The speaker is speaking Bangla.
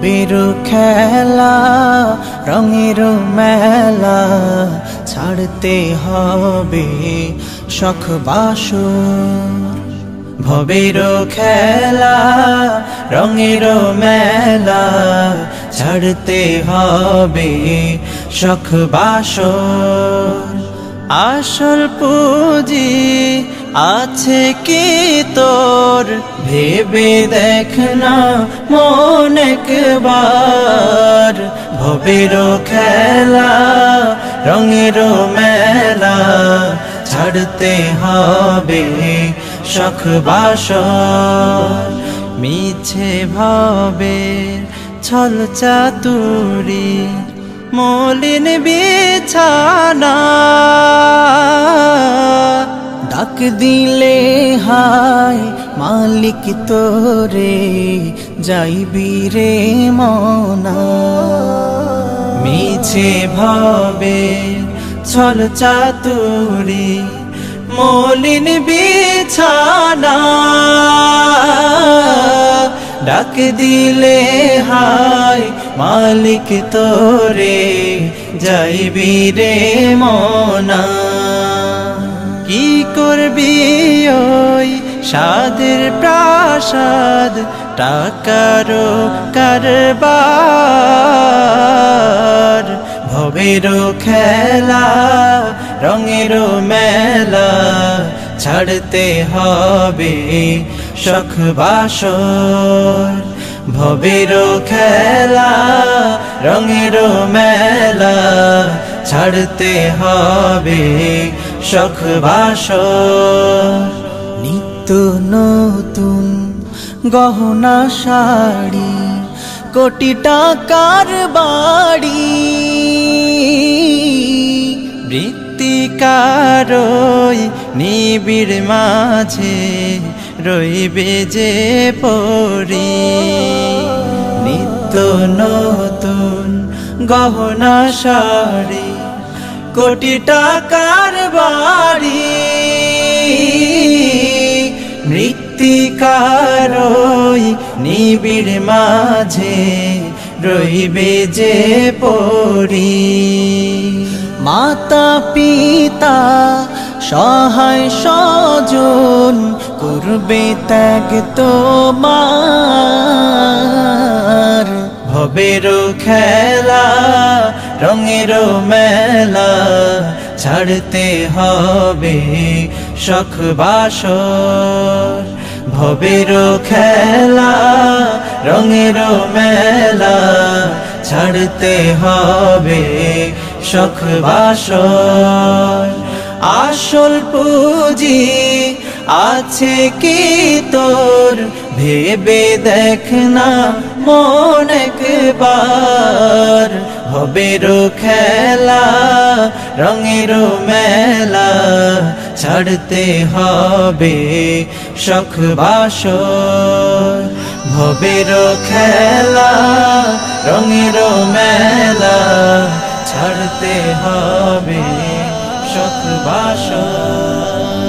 ভবের খেলা রঙের মেলা ছাড়তে হবে শখ বাসর। ভবের খেলা রঙের মেলা ছাড়তে হবে শখ বাসর। আসল পুঁজি আছে কি তোর ভেবে দেখ না মন একবার। ভবের খেলা রঙের মেলা ছাড়তে হবে শখ বাসর। মিছে ভবের ছল চাতুরি মলিন বিছানা, ডাক দিলে হায় মালিক তোরে যাইবি রে মনা। মিছে ভবে ছল চাতুরি মলিন বিছানা, ডাক দিলে হায় মালিক তোরে যাইবি রে মনা। কি করবি ওই সাদের প্রাসাদ টাকারও কারবার। ভবের খেলা রঙের মেলা ছাড়তে হবে শখ বাসর। ভবের খেলা রঙের মেলা ছাড়তে হবে শখ বাসর। নিত্য নতুন গহনা শাড়ি কোটি টাকার বাড়ি, বৃত্তিকারই নিবিড় মাঝে রইবে যে পরি। নিত্য নতুন গহনা শাড়ি কোটি টাকার বাড়ি, মৃত্তিকারই নিবিড় মাঝে রইবে যে পরি। মাতা পিতা সহায় স্বজন করবে ত্যাগ তোমার। ভবের খেলা রঙের মেলা ছাড়তে হবে শখ বাসর। ভবের খেলা রঙের মেলা ছাড়তে হবে শখ বাসর। আসল পুঁজি আছে কি তোর ভেবে দেখ না মন একবার। ভবের খেলা রঙের মেলা ছাড়তে হবে শখ বাসর। ভবের খেলা রঙের মেলা ছাড়তে হবে শখ বাসর।